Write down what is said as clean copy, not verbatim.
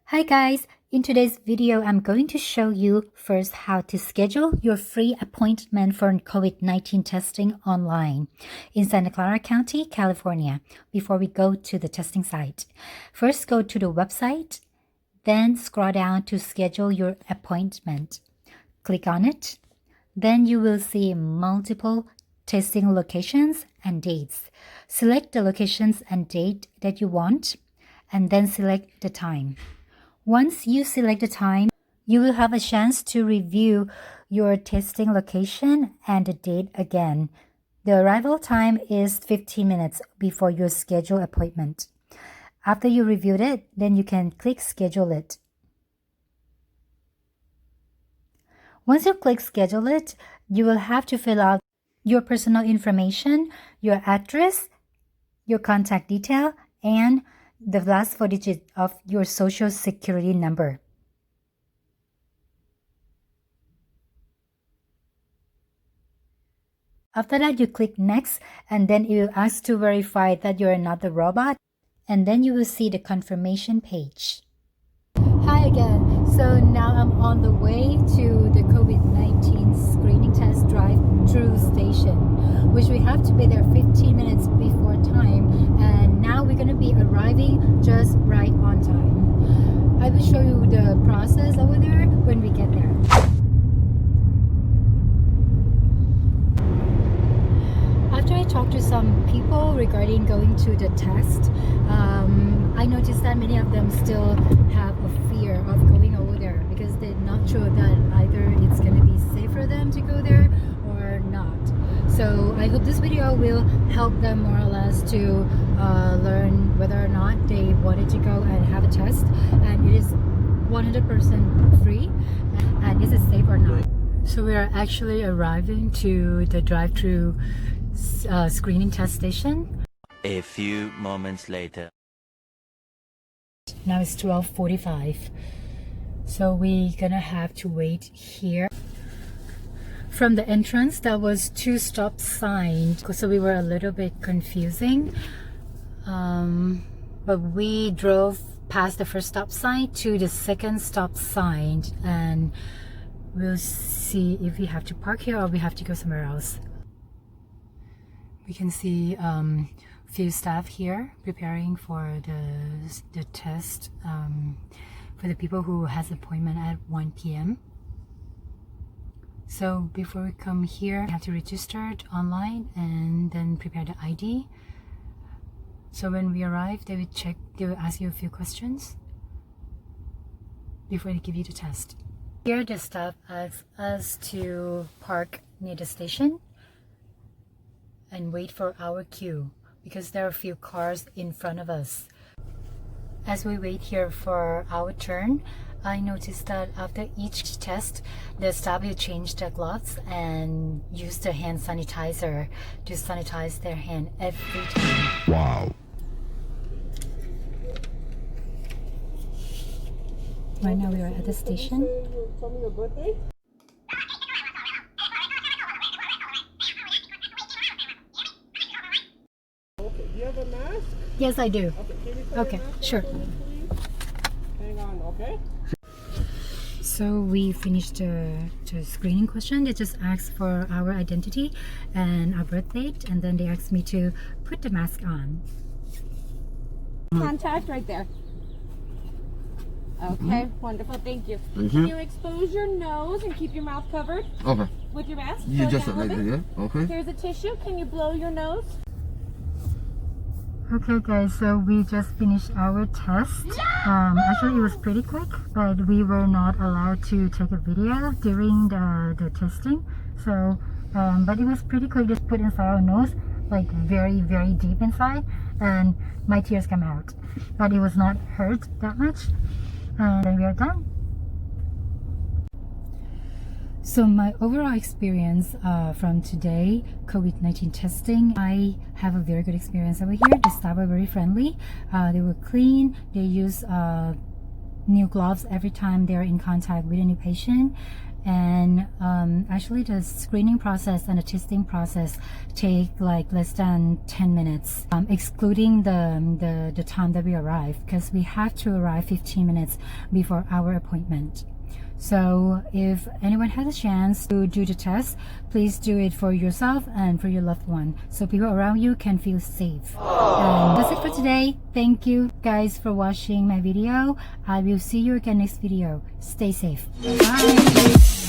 Hi guys, in today's video I'm going to show you first how to schedule your free appointment for COVID-19 testing online in Santa Clara County, California before we go to the testing site. First go to the website, then scroll down to schedule your appointment. Click on it. Then you will see multiple testing locations and dates. Select the locations and date that you want and then select the time. Once you select the time, you will have a chance to review your testing location and the date again. The arrival time is 15 minutes before your scheduled appointment. After you reviewed it, then you can click schedule it. Once you click schedule it, you will have to fill out your personal information, your address, your contact detail, and the last 4 digits of your social security number. After that, you click next, and then it will ask to verify that you're not the robot, and then you will see the confirmation page. Hi again. So now I'm on the way to the COVID-19 screening test drive-thru station, which we have to be there 15 minutes before time, and now we're going to be arriving just right on time. I will show you the process over there when we get there. After I talked to some people regarding going to the test, I noticed that many of them still have a fear of going over there because they're not sure that either it's going to be safe for them to go there or not. So I hope this video will help them more or less to learn whether or not they wanted to go and have a test, and it is 100% free, and is it safe or not. So we are actually arriving to the drive-thru screening test station. A few moments later. Now it's 12:45, so we're gonna have to wait here. From the entrance, there was 2 stop signs, so we were a little bit confusing. But we drove past the first stop sign to the second stop sign, and we'll see if we have to park here or we have to go somewhere else. We can see few staff here preparing for the test for the people who has appointment at 1 p.m. So before we come here, we have to register it online and then prepare the ID. So when we arrive, they will ask you a few questions before they give you the test. Here the staff asks us to park near the station and wait for our queue because there are a few cars in front of us. As we wait here for our turn, I noticed that after each test, the staff will change their gloves and use the hand sanitizer to sanitize their hand every time. Wow. Right now we are at the station. Tell me your birthday. Okay, do you have a mask? Yes, I do. Okay, can we put Okay, your mask sure. on, please? Hang on, okay? So we finished the screening question. They just asked for our identity and our birth date, and then they asked me to put the mask on. Contact right there. Okay, wonderful, thank you. Can you expose your nose and keep your mouth covered Okay. with your mask? You Go just down a like little bit. that, yeah? Okay. Here's a tissue. Can you blow your nose? Okay guys, so we just finished our test. Actually it was pretty quick, but we were not allowed to take a video during the testing. So, but it was pretty quick. Just put inside our nose, like very, very deep inside, and my tears come out. But it was not hurt that much. And then we are done. So my overall experience from today COVID-19 testing, I have a very good experience over here. The staff were very friendly. They were clean. They use new gloves every time they're in contact with a new patient, and actually the screening process and the testing process take like less than 10 minutes, excluding the time that we arrive, because we have to arrive 15 minutes before our appointment. So if anyone has a chance to do the test, please do it for yourself and for your loved one, so people around you can feel safe. And that's it for today. Thank you guys for watching my video. I will see you again next video. Stay safe. Bye.